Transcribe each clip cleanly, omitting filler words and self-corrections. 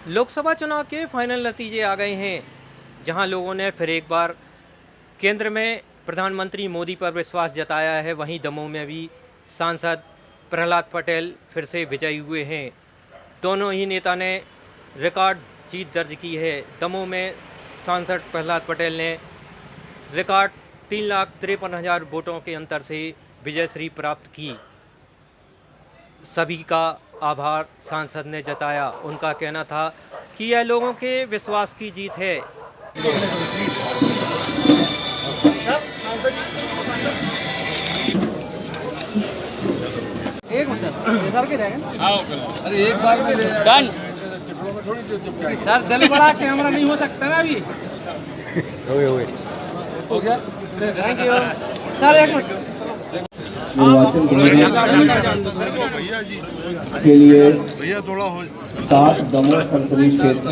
लोकसभा चुनाव के फाइनल नतीजे आ गए हैं, जहां लोगों ने फिर एक बार केंद्र में प्रधानमंत्री मोदी पर विश्वास जताया है। वहीं दमोह में भी सांसद प्रहलाद पटेल फिर से विजयी हुए हैं। दोनों ही नेता ने रिकॉर्ड जीत दर्ज की है। दमोह में सांसद प्रहलाद पटेल ने रिकॉर्ड 3,53,000 वोटों के अंतर से विजयश्री प्राप्त की। सभी का आभार सांसद ने जताया। उनका कहना था कि यह लोगों के विश्वास की जीत है। एक मिनट अरे एक बार में डन थोड़ी सर, दिल बड़ा कैमरा नहीं हो सकता ना अभी। हो गया। Thank you sir. एक मिनट के लिए भैया थोड़ा हो 7 दमोह संसदीय क्षेत्र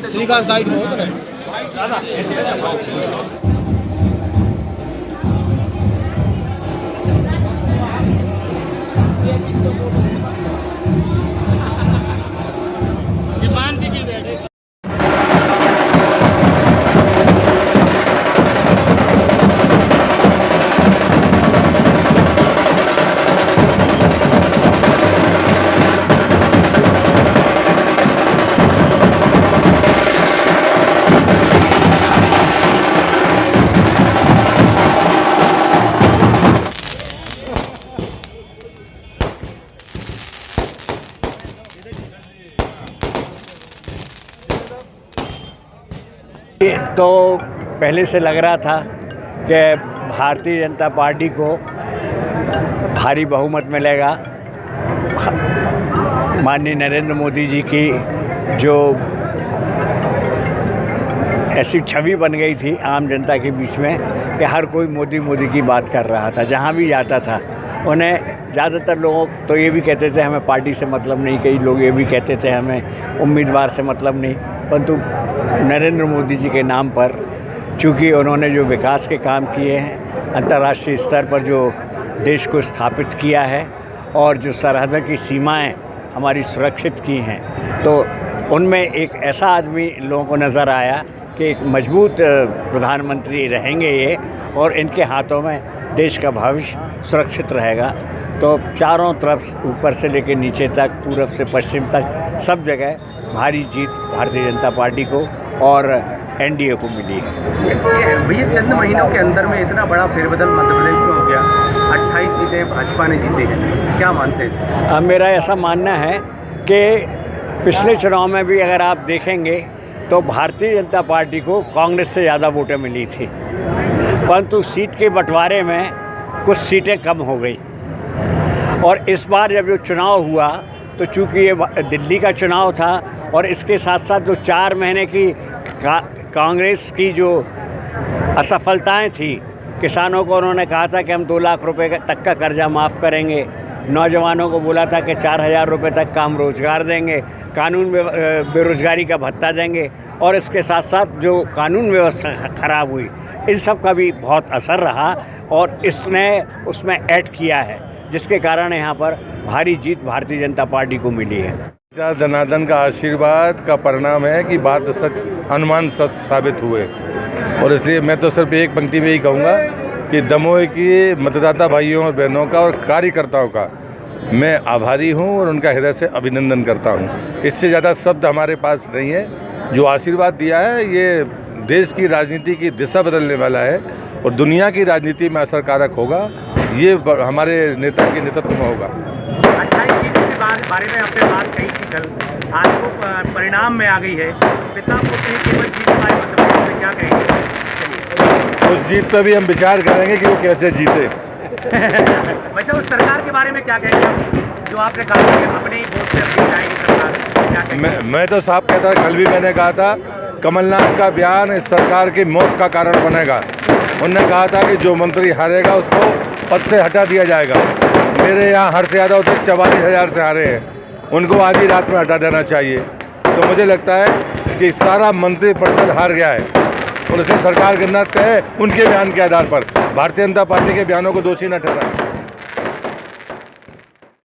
श्रीकांत साइड में तो पहले से लग रहा था कि भारतीय जनता पार्टी को भारी बहुमत मिलेगा। माननीय नरेंद्र मोदी जी की जो ऐसी छवि बन गई थी आम जनता के बीच में कि हर कोई मोदी मोदी की बात कर रहा था। जहाँ भी जाता था उन्हें ज़्यादातर लोग तो ये भी कहते थे हमें पार्टी से मतलब नहीं, कई लोग ये भी कहते थे हमें उम्मीदवार से मतलब नहीं, परंतु नरेंद्र मोदी जी के नाम पर चूँकि उन्होंने जो विकास के काम किए हैं, अंतर्राष्ट्रीय स्तर पर जो देश को स्थापित किया है और जो सरहद की सीमाएं हमारी सुरक्षित की हैं, तो उनमें एक ऐसा आदमी लोगों को नज़र आया कि एक मजबूत प्रधानमंत्री रहेंगे ये और इनके हाथों में देश का भविष्य सुरक्षित रहेगा। तो चारों तरफ ऊपर से लेकर नीचे तक, पूरब से पश्चिम तक, सब जगह भारी जीत भारतीय जनता पार्टी को और एनडीए को मिली है। भैया चंद महीनों के अंदर में इतना बड़ा फेरबदल मध्य प्रदेश में हो गया। 28 सीटें भाजपा ने जीती हैं, क्या मानते हैं? मेरा ऐसा मानना है कि पिछले चुनाव में भी अगर आप देखेंगे तो भारतीय जनता पार्टी को कांग्रेस से ज़्यादा वोटें मिली थी, परंतु सीट के बंटवारे में कुछ सीटें कम हो गई। और इस बार जब जो चुनाव हुआ तो चूँकि ये दिल्ली का चुनाव था और इसके साथ साथ जो 4 महीने की कांग्रेस की जो असफलताएं थी, किसानों को उन्होंने कहा था कि हम 2 लाख रुपए तक का कर्जा माफ़ करेंगे, नौजवानों को बोला था कि 4,000 रुपये तक का हम रोज़गार देंगे, कानून बेरोज़गारी का भत्ता देंगे, और इसके साथ साथ जो कानून व्यवस्था ख़राब हुई, इन सब का भी बहुत असर रहा और इसने उसमें ऐड किया है, जिसके कारण यहाँ पर भारी जीत भारतीय जनता पार्टी को मिली है। जनार्दन का आशीर्वाद का परिणाम है कि बात सच, अनुमान सच साबित हुए, और इसलिए मैं तो सिर्फ एक पंक्ति में ही कहूँगा कि दमोह की मतदाता भाइयों और बहनों का और कार्यकर्ताओं का मैं आभारी हूँ और उनका हृदय से अभिनंदन करता हूँ। इससे ज़्यादा शब्द हमारे पास नहीं है। जो आशीर्वाद दिया है ये देश की राजनीति की दिशा बदलने वाला है और दुनिया की राजनीति में असरकारक होगा। ये हमारे नेता के नेतृत्व में होगा। 28 सीटों के बारे में आपने बात कही थी कल, आज वो परिणाम में आ गई है। पिता पुत्र केवल जीत पाए, मतलब क्या कहेंगे? उस जीत पर भी हम विचार करेंगे कि वो कैसे जीते। वैसे उस सरकार के बारे में क्या कहेंगे जो आपने कहा कि अपने ही वोट से अपनी जाएगी सरकार, क्या कहेंगे? मैं तो साफ कहता, कल भी मैंने कहा था कमलनाथ का बयान इस सरकार की मौत का कारण बनेगा। उन्होंने कहा था कि जो मंत्री हारेगा उसको पद से हटा दिया जाएगा। मेरे यहाँ हर्ष यादव तो 44,000 से हारे हैं, उनको आज ही रात में हटा देना चाहिए। तो मुझे लगता है कि सारा मंत्रिपरिषद हार गया है और इसमें सरकार गिरना तय है उनके बयान के आधार पर। भारतीय जनता पार्टी के बयानों को दोषी न ठहराएं।